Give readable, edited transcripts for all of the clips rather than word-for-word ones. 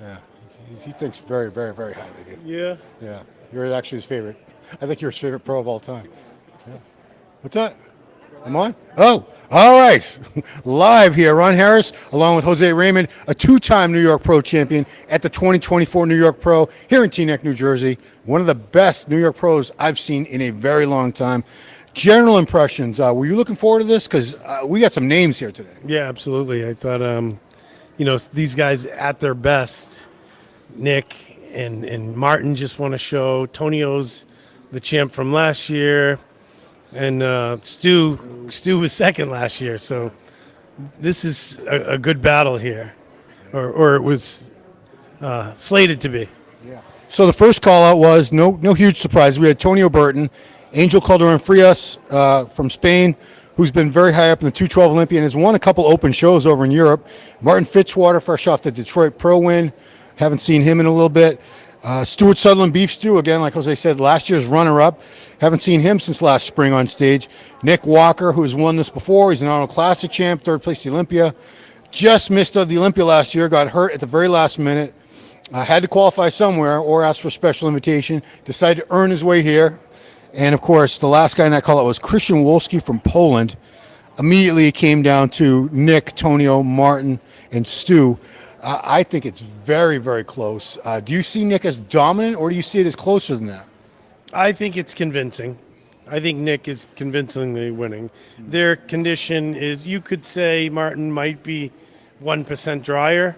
Yeah. He thinks very, very, very highly of you. Yeah. Yeah. You're actually his favorite. I think you're his favorite pro of all time. Yeah. What's that? I'm on? Oh, all right. Live here, Ron Harris, along with Jose Raymond, a two-time New York Pro champion at the 2024 New York Pro here in Teaneck, New Jersey. One of the best New York pros I've seen in a very long time. General impressions. Were you looking forward to this? Because we got some names here today. Yeah, absolutely. I thought, these guys at their best, Nick and Martin just won a show. Tonio's the champ from last year. And Stu was second last year. So this is a good battle here. Or it was slated to be. Yeah. So the first call out was no huge surprise. We had Tonio Burton, Angel Calderon Frias from Spain, who's been very high up in the 212 Olympia and has won a couple open shows over in Europe. Martin Fitzwater, fresh off the Detroit Pro win. Haven't seen him in a little bit. Stuart Sutherland, Beef Stew, again, like Jose said, last year's runner-up. Haven't seen him since last spring on stage. Nick Walker, who has won this before. He's an Arnold Classic champ, third place at the Olympia. Just missed the Olympia last year, got hurt at the very last minute. Had to qualify somewhere or ask for a special invitation. Decided to earn his way here. And, of course, the last guy in that call-out was Christian Wolski from Poland. Immediately it came down to Nick, Tonio, Martin, and Stu. I think it's very, very close. Do you see Nick as dominant, or do you see it as closer than that? I think it's convincing. I think Nick is convincingly winning. Their condition is, you could say Martin might be 1% drier,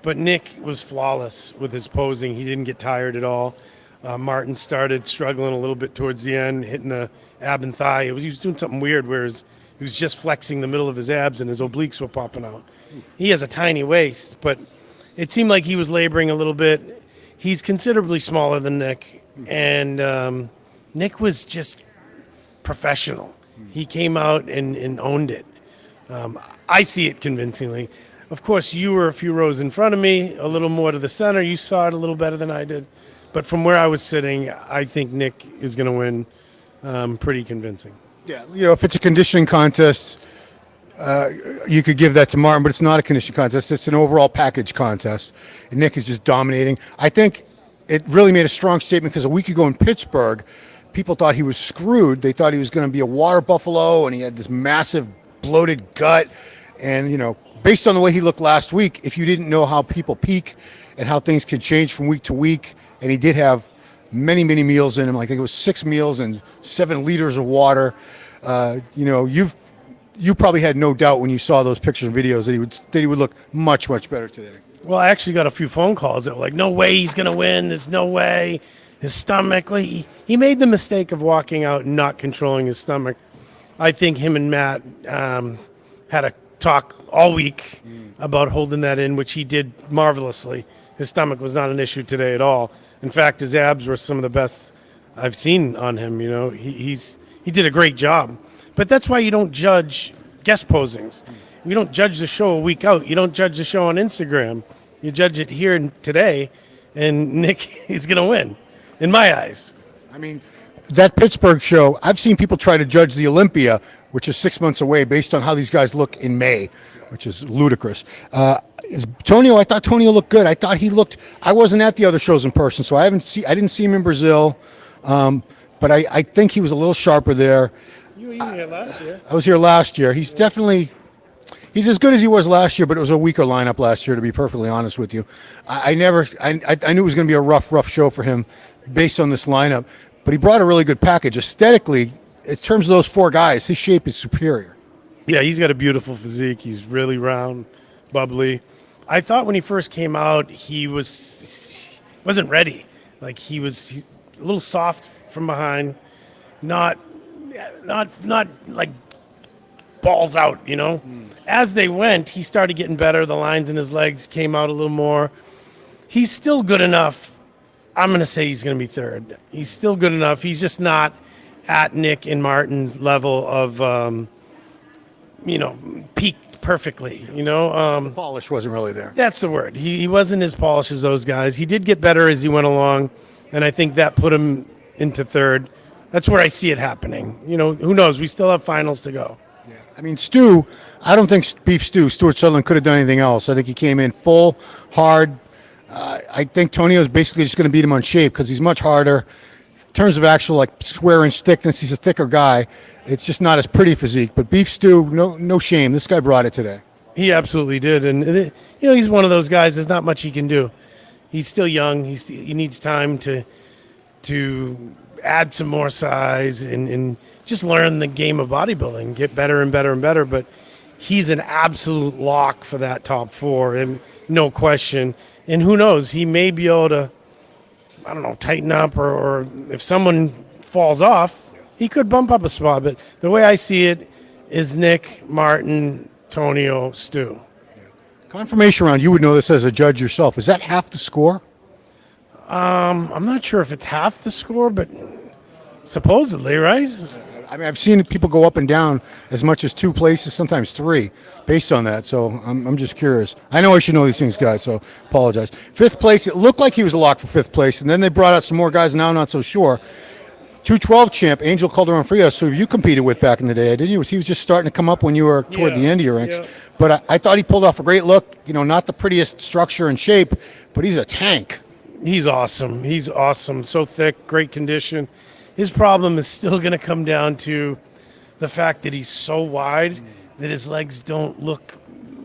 but Nick was flawless with his posing. He didn't get tired at all. Martin started struggling a little bit towards the end, hitting the ab and thigh. He was doing something weird where he was just flexing the middle of his abs and his obliques were popping out. He has a tiny waist, but it seemed like he was laboring a little bit. He's considerably smaller than Nick, and Nick was just professional. He came out and owned it. I see it convincingly. Of course, you were a few rows in front of me, a little more to the center. You saw it a little better than I did. But from where I was sitting, I think Nick is going to win pretty convincing. Yeah, if it's a conditioning contest, you could give that to Martin, but it's not a conditioning contest. It's an overall package contest. And Nick is just dominating. I think it really made a strong statement because a week ago in Pittsburgh, people thought he was screwed. They thought he was going to be a water buffalo, and he had this massive bloated gut. And, based on the way he looked last week, if you didn't know how people peak and how things can change from week to week, and he did have many, many meals in him. I think it was 6 meals and 7 liters of water. You probably had no doubt when you saw those pictures and videos that he would look much, much better today. Well, I actually got a few phone calls that were like, no way he's going to win. There's no way. His stomach. Well, he made the mistake of walking out and not controlling his stomach. I think him and Matt had a talk all week about holding that in, which he did marvelously. His stomach was not an issue today at all. In fact, his abs were some of the best I've seen on him. He did a great job. But that's why you don't judge guest posings. You don't judge the show a week out. You don't judge the show on Instagram. You judge it here and today, and Nick is going to win, in my eyes. I mean, that Pittsburgh show, I've seen people try to judge the Olympia, which is 6 months away, based on how these guys look in May, which is ludicrous. I thought Tonio looked good. I wasn't at the other shows in person, so I didn't see him in Brazil, but I think he was a little sharper there. You were even here last year. I was here last year. He's as good as he was last year, but it was a weaker lineup last year, to be perfectly honest with you. I knew it was going to be a rough show for him based on this lineup, but he brought a really good package. Aesthetically, in terms of those 4 guys, his shape is superior. Yeah, he's got a beautiful physique. He's really round, bubbly. I thought when he first came out, he wasn't ready. Like he was a little soft from behind, not like balls out, As they went, he started getting better. The lines in his legs came out a little more. He's still good enough. I'm going to say he's going to be third. He's still good enough. He's just not at Nick and Martin's level of, peaked perfectly, The polish wasn't really there. That's the word. He wasn't as polished as those guys. He did get better as he went along, and I think that put him into third. That's where I see it happening. Who knows? We still have finals to go. Yeah. I mean, Stu, I don't think Beef Stew, Stuart Sutherland, could have done anything else. I think he came in full, hard, I think Tonio's basically just going to beat him on shape because he's much harder. In terms of actual like square inch thickness, he's a thicker guy. It's just not as pretty physique. But Beef Stew, no shame. This guy brought it today. He absolutely did, and he's one of those guys. There's not much he can do. He's still young. He needs time to add some more size and just learn the game of bodybuilding, get better and better and better. But he's an absolute lock for that top 4, and no question. And who knows? He may be able to, I don't know, tighten up, or if someone falls off, he could bump up a spot. But the way I see it is Nick, Martin, Tonio, Stu. Confirmation round, you would know this as a judge yourself. Is that half the score? I'm not sure if it's half the score, but supposedly, right? I mean, I've seen people go up and down as much as 2 places, sometimes 3, based on that. So I'm just curious. I know I should know these things, guys, so apologize. 5th place, it looked like he was a lock for 5th place, and then they brought out some more guys, now I'm not so sure. 212 champ, Angel Calderon Frias, who you competed with back in the day, didn't you? He was just starting to come up when you were toward the end of your ranks. Yeah. But I thought he pulled off a great look. Not the prettiest structure and shape, but he's a tank. He's awesome. He's awesome. So thick, great condition. His problem is still going to come down to the fact that he's so wide that his legs don't look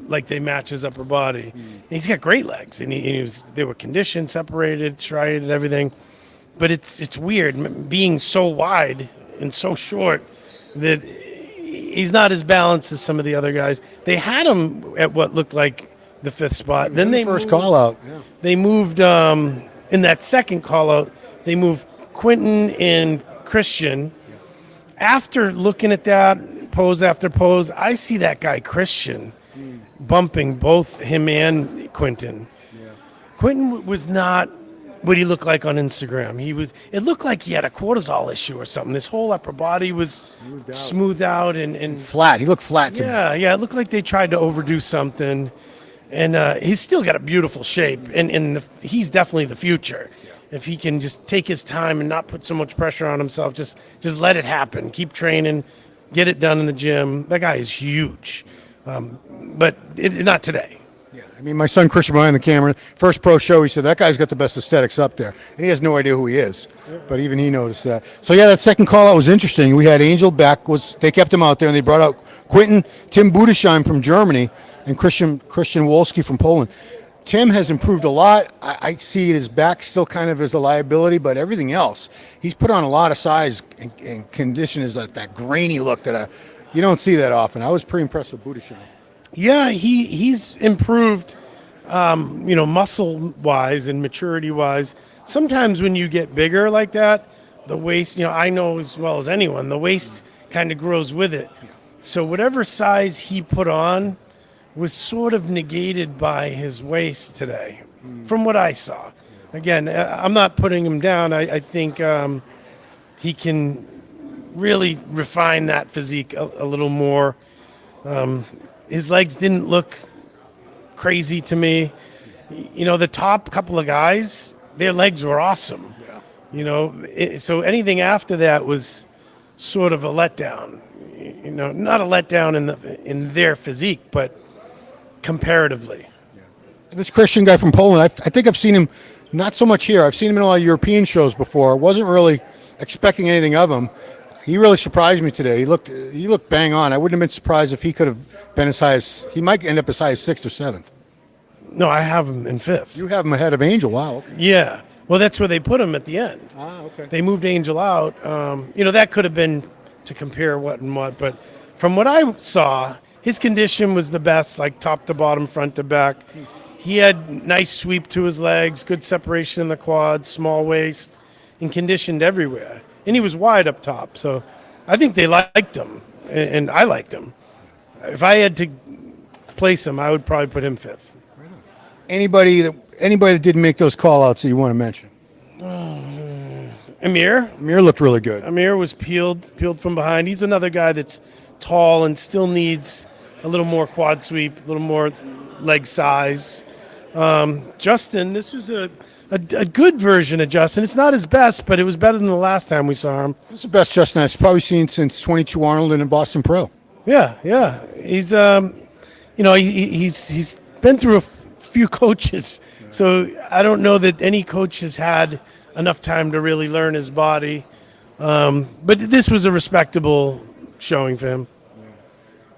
like they match his upper body. He's got great legs, and they were conditioned, separated, striated, everything. But it's weird being so wide and so short that he's not as balanced as some of the other guys. They had him at what looked like the 5th spot. Then they first call out. Yeah. They moved in that second call out. They moved Quentin and Christian. After looking at that pose after pose, I see that guy Christian bumping both him and Quentin. Yeah. Quentin was not what he looked like on Instagram. It looked like he had a cortisol issue or something. His whole upper body was smoothed out and flat. He looked flat to me. Yeah. It looked like they tried to overdo something. And he's still got a beautiful shape, and he's definitely the future. Yeah. If he can just take his time and not put so much pressure on himself, just let it happen. Keep training, get it done in the gym. That guy is huge, but not today. Yeah, I mean, my son Christian behind the camera, first pro show, he said, that guy's got the best aesthetics up there. And he has no idea who he is, but even he noticed that. So, yeah, that second call-out was interesting. We had Angel back. They kept him out there, and they brought out Quentin, Tim Budesheim from Germany, and Christian Wolski from Poland. Tim has improved a lot. I see his back still kind of as a liability, but everything else, he's put on a lot of size and condition is like that grainy look that you don't see that often. I was pretty impressed with Budesheim. Yeah, he's improved, muscle-wise and maturity-wise. Sometimes when you get bigger like that, the waist, I know as well as anyone, the waist kind of grows with it. So whatever size he put on was sort of negated by his waist today, from what I saw. Again, I'm not putting him down. I think he can really refine that physique a little more. His legs didn't look crazy to me. The top couple of guys, their legs were awesome. Yeah. So anything after that was sort of a letdown. Not a letdown in their physique, but comparatively. Yeah. This Christian guy from Poland, I think I've seen him not so much here. I've seen him in a lot of European shows before. I wasn't really expecting anything of him. He really surprised me today. He looked bang on. I wouldn't have been surprised if he could have been as high as, he might end up as high as 6th or 7th. No, I have him in 5th. You have him ahead of Angel. Wow. Okay. Yeah. Well, that's where they put him at the end. Okay. They moved Angel out. That could have been to compare what and what, but from what I saw, his condition was the best, like top to bottom, front to back. He had nice sweep to his legs, good separation in the quads, small waist, and conditioned everywhere. And he was wide up top, so I think they liked him, and I liked him. If I had to place him, I would probably put him 5th. Right on. Anybody that didn't make those call-outs that you want to mention? Amir looked really good. Amir was peeled from behind. He's another guy that's tall and still needs a little more quad sweep, a little more leg size. Justin, this was a good version of Justin. It's not his best, but it was better than the last time we saw him. This is the best Justin I've probably seen since 22 Arnold and in Boston Pro. Yeah. He's he's been through a few coaches So I don't know that any coach has had enough time to really learn his body. But this was a respectable showing for him.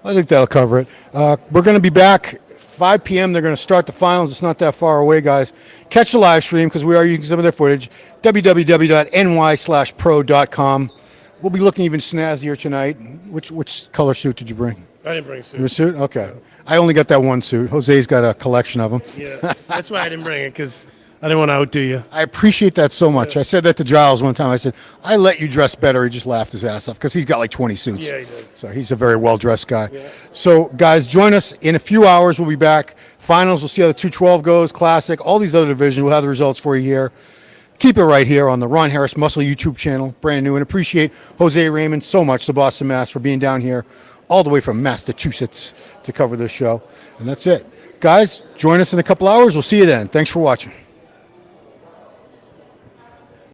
I think that'll cover it. We're going to be back 5 p.m. They're going to start the finals. It's not that far away, guys. Catch the live stream because we are using some of their footage. www.ny/pro.com. We'll be looking even snazzier tonight. Which color suit did you bring? I didn't bring a suit. Your suit? Okay. I only got that one suit. Jose's got a collection of them. Yeah, that's why I didn't bring it, because I didn't want to outdo you. I appreciate that so much. I said that to Giles one time. I said, I let you dress better. He just laughed his ass off because he's got like 20 suits. Yeah, he does. So he's a very well-dressed guy. Yeah. So, guys, join us in a few hours. We'll be back. Finals, we'll see how the 212 goes, Classic, all these other divisions. We'll have the results for you here. Keep it right here on the Ron Harris Muscle YouTube channel, brand new. And appreciate Jose Raymond so much, the Boston Mass, for being down here all the way from Massachusetts to cover this show. And that's it. Guys, join us in a couple hours. We'll see you then. Thanks for watching.